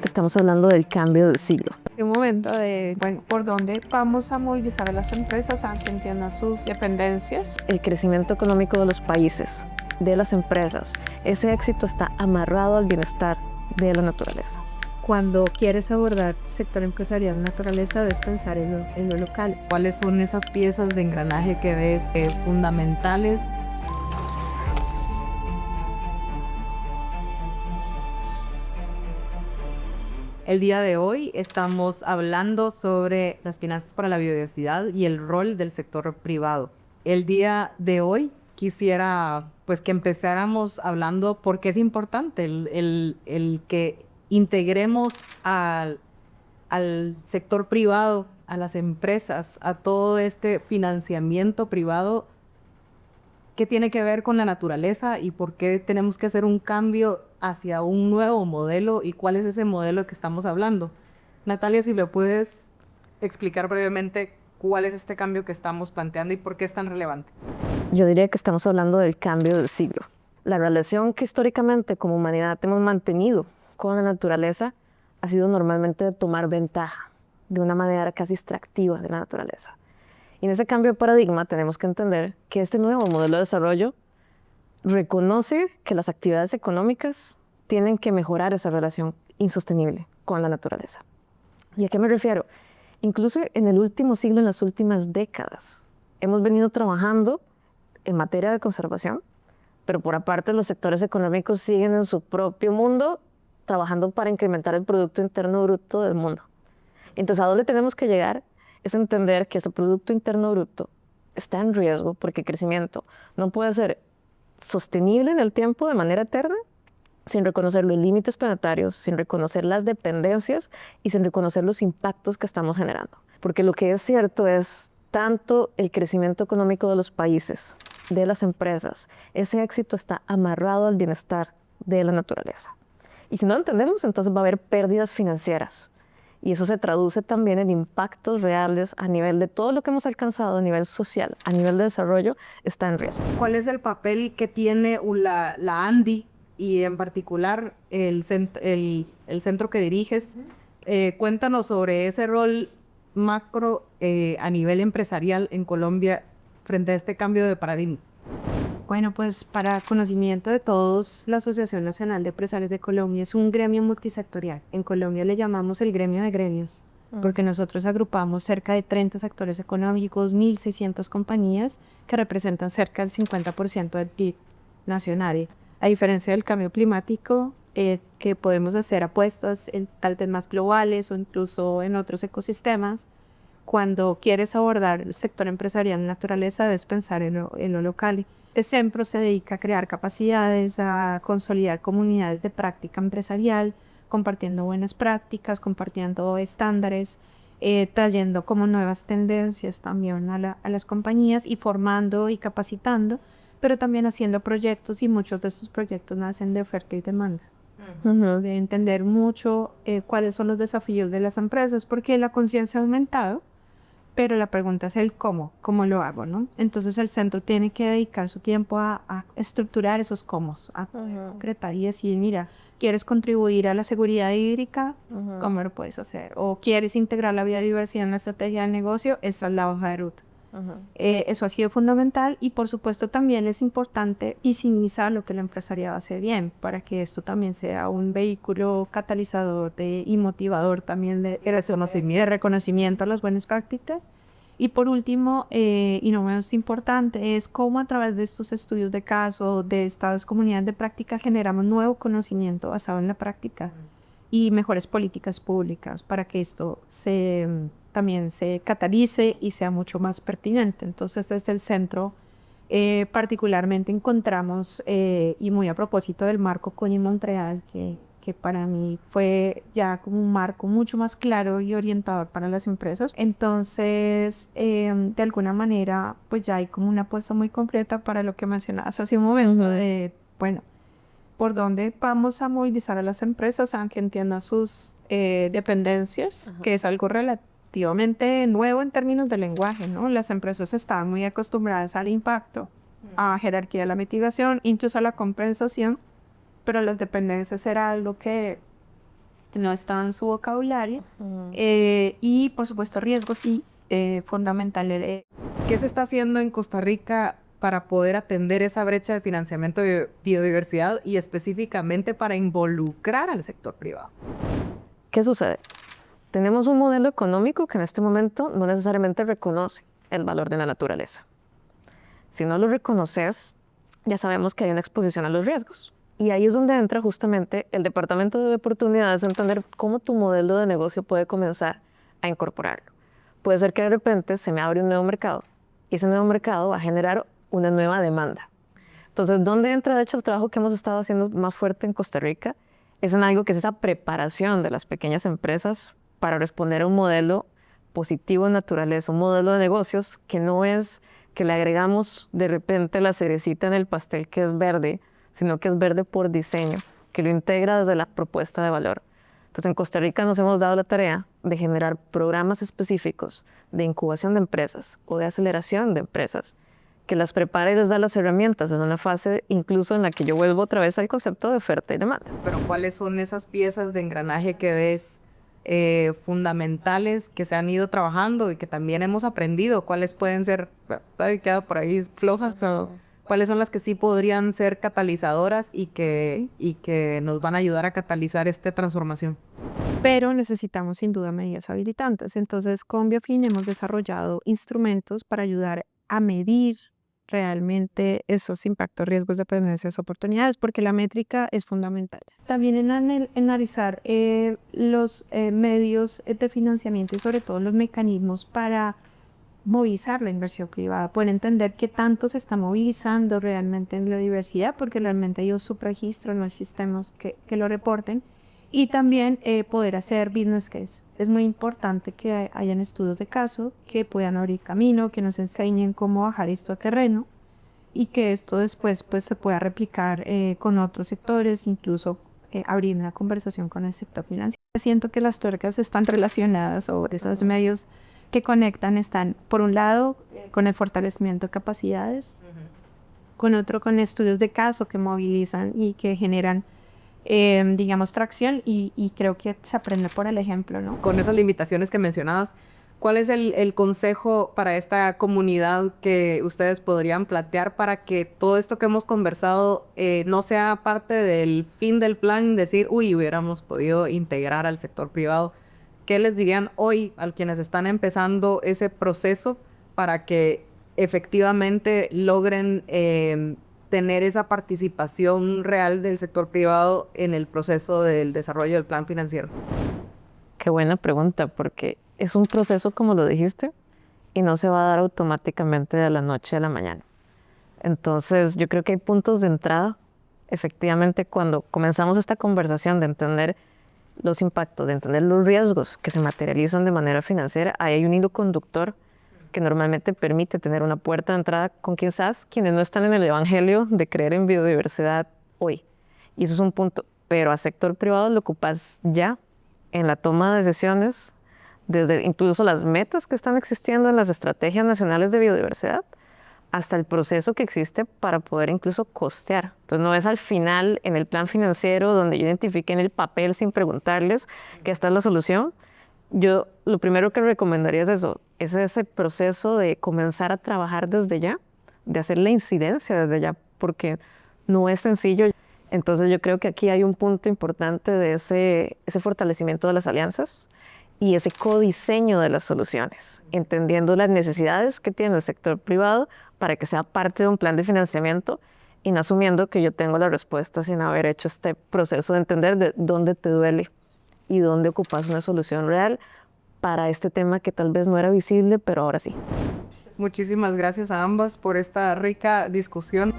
Estamos hablando del cambio del siglo. Un momento de, bueno, ¿por dónde vamos a movilizar a las empresas a que entiendan sus dependencias? El crecimiento económico de los países, de las empresas, ese éxito está amarrado al bienestar de la naturaleza. Cuando quieres abordar sector empresarial naturaleza, debes pensar en lo local. ¿Cuáles son esas piezas de engranaje que ves fundamentales? El día de hoy estamos hablando sobre las finanzas para la biodiversidad y el rol del sector privado. El día de hoy quisiera pues que empezáramos hablando porque es importante el que integremos al sector privado, a las empresas, a todo este financiamiento privado que tiene que ver con la naturaleza y por qué tenemos que hacer un cambio hacia un nuevo modelo y cuál es ese modelo que estamos hablando. Natalia, si me puedes explicar brevemente cuál es este cambio que estamos planteando y por qué es tan relevante. Yo diría que estamos hablando del cambio del siglo. La relación que históricamente como humanidad hemos mantenido con la naturaleza ha sido normalmente de tomar ventaja de una manera casi extractiva de la naturaleza. Y en ese cambio de paradigma tenemos que entender que este nuevo modelo de desarrollo reconoce que las actividades económicas tienen que mejorar esa relación insostenible con la naturaleza. ¿Y a qué me refiero? Incluso en el último siglo, en las últimas décadas, hemos venido trabajando en materia de conservación, pero por aparte los sectores económicos siguen en su propio mundo trabajando para incrementar el Producto Interno Bruto del mundo. Entonces, ¿a dónde tenemos que llegar? Es entender que ese Producto Interno Bruto está en riesgo porque el crecimiento no puede ser sostenible en el tiempo de manera eterna sin reconocer los límites planetarios, sin reconocer las dependencias y sin reconocer los impactos que estamos generando. Porque lo que es cierto es tanto el crecimiento económico de los países, de las empresas, ese éxito está amarrado al bienestar de la naturaleza. Y si no lo entendemos, entonces va a haber pérdidas financieras. Y eso se traduce también en impactos reales a nivel de todo lo que hemos alcanzado a nivel social, a nivel de desarrollo, está en riesgo. ¿Cuál es el papel que tiene la ANDI y en particular el centro que diriges? Cuéntanos sobre ese rol macro a nivel empresarial en Colombia frente a este cambio de paradigma. Bueno, pues para conocimiento de todos, la Asociación Nacional de Empresarios de Colombia es un gremio multisectorial. En Colombia le llamamos el gremio de gremios, porque nosotros agrupamos cerca de 30 sectores económicos, 1.600 compañías que representan cerca del 50% del PIB nacional. A diferencia del cambio climático, que podemos hacer apuestas en tal vez más globales o incluso en otros ecosistemas, cuando quieres abordar el sector empresarial en naturaleza, debes pensar en lo local. Este centro se dedica a crear capacidades, a consolidar comunidades de práctica empresarial, compartiendo buenas prácticas, compartiendo estándares, trayendo como nuevas tendencias también a las compañías y formando y capacitando, pero también haciendo proyectos y muchos de estos proyectos nacen de oferta y demanda. De entender mucho cuáles son los desafíos de las empresas, porque la conciencia ha aumentado, pero la pregunta es el cómo lo hago, ¿no? Entonces el centro tiene que dedicar su tiempo a estructurar esos cómo, a concretar y decir, mira, ¿quieres contribuir a la seguridad hídrica? ¿Cómo lo puedes hacer? ¿O quieres integrar la biodiversidad en la estrategia del negocio? Esa es la hoja de ruta. Eso ha sido fundamental y por supuesto también es importante visibilizar lo que la empresariado hace bien para que esto también sea un vehículo catalizador y motivador también de reconocimiento a las buenas prácticas. Y por último, y no menos importante, es cómo a través de estos estudios de caso, de estas comunidades de práctica, generamos nuevo conocimiento basado en la práctica y mejores políticas públicas para que esto también se catalice y sea mucho más pertinente. Entonces, desde el centro, particularmente encontramos, y muy a propósito del marco CONI-Montreal, que para mí fue ya como un marco mucho más claro y orientador para las empresas. Entonces, de alguna manera, pues ya hay como una apuesta muy completa para lo que mencionabas hace un momento de, bueno, por dónde vamos a movilizar a las empresas a que entiendan sus dependencias, que es algo relativamente nuevo en términos de lenguaje, ¿no? Las empresas estaban muy acostumbradas al impacto, a jerarquía de la mitigación, incluso a la compensación, pero las dependencias era algo que no estaba en su vocabulario. Y por supuesto riesgos sí, fundamental. ¿Qué se está haciendo en Costa Rica para poder atender esa brecha de financiamiento de biodiversidad y específicamente para involucrar al sector privado? ¿Qué sucede? Tenemos un modelo económico que en este momento no necesariamente reconoce el valor de la naturaleza. Si no lo reconoces, ya sabemos que hay una exposición a los riesgos. Y ahí es donde entra justamente el Departamento de Oportunidades a entender cómo tu modelo de negocio puede comenzar a incorporarlo. Puede ser que de repente se me abre un nuevo mercado y ese nuevo mercado va a generar una nueva demanda. Entonces, ¿dónde entra de hecho el trabajo que hemos estado haciendo más fuerte en Costa Rica? Es en algo que es esa preparación de las pequeñas empresas para responder a un modelo positivo en naturaleza, un modelo de negocios que no es que le agregamos de repente la cerecita en el pastel que es verde, sino que es verde por diseño, que lo integra desde la propuesta de valor. Entonces, en Costa Rica nos hemos dado la tarea de generar programas específicos de incubación de empresas o de aceleración de empresas que las prepare y les da las herramientas en una fase incluso en la que yo vuelvo otra vez al concepto de oferta y demanda. Pero ¿cuáles son esas piezas de engranaje que ves fundamentales que se han ido trabajando y que también hemos aprendido? ¿Cuáles pueden ser, queda por ahí flojas, pero cuáles son las que sí podrían ser catalizadoras y que nos van a ayudar a catalizar esta transformación? Pero necesitamos sin duda medidas habilitantes. Entonces, con Biofin hemos desarrollado instrumentos para ayudar a medir realmente esos impactos, riesgos, dependencias, oportunidades, porque la métrica es fundamental. También en analizar los medios de financiamiento y sobre todo los mecanismos para movilizar la inversión privada, poder entender qué tanto se está movilizando realmente en biodiversidad, porque realmente hay un subregistro, no hay sistemas que lo reporten, y también poder hacer business case. Es muy importante que hayan estudios de caso que puedan abrir camino, que nos enseñen cómo bajar esto a terreno y que esto después pues, se pueda replicar con otros sectores, incluso abrir una conversación con el sector financiero. Siento que las tuercas están relacionadas o esos medios que conectan están, por un lado, con el fortalecimiento de capacidades, con otro con estudios de caso que movilizan y que generan digamos, tracción y creo que se aprende por el ejemplo, ¿no? Con esas limitaciones que mencionabas, ¿cuál es el consejo para esta comunidad que ustedes podrían plantear para que todo esto que hemos conversado no sea parte del fin del plan, decir, uy, hubiéramos podido integrar al sector privado? ¿Qué les dirían hoy a quienes están empezando ese proceso para que efectivamente logren tener esa participación real del sector privado en el proceso del desarrollo del plan financiero? Qué buena pregunta, porque es un proceso, como lo dijiste, y no se va a dar automáticamente de la noche a la mañana. Entonces, yo creo que hay puntos de entrada. Efectivamente, cuando comenzamos esta conversación de entender los impactos, de entender los riesgos que se materializan de manera financiera, ahí hay un hilo conductor que normalmente permite tener una puerta de entrada con quizás quienes no están en el evangelio de creer en biodiversidad hoy. Y eso es un punto. Pero al sector privado lo ocupas ya en la toma de decisiones, desde incluso las metas que están existiendo en las estrategias nacionales de biodiversidad, hasta el proceso que existe para poder incluso costear. Entonces no es al final en el plan financiero donde yo identifique en el papel sin preguntarles que esta es la solución. Yo lo primero que recomendaría es eso, es ese proceso de comenzar a trabajar desde ya, de hacer la incidencia desde ya, porque no es sencillo. Entonces yo creo que aquí hay un punto importante de ese fortalecimiento de las alianzas y ese codiseño de las soluciones, entendiendo las necesidades que tiene el sector privado para que sea parte de un plan de financiamiento y no asumiendo que yo tengo la respuesta sin haber hecho este proceso de entender de dónde te duele y dónde ocupas una solución real para este tema que tal vez no era visible, pero ahora sí. Muchísimas gracias a ambas por esta rica discusión.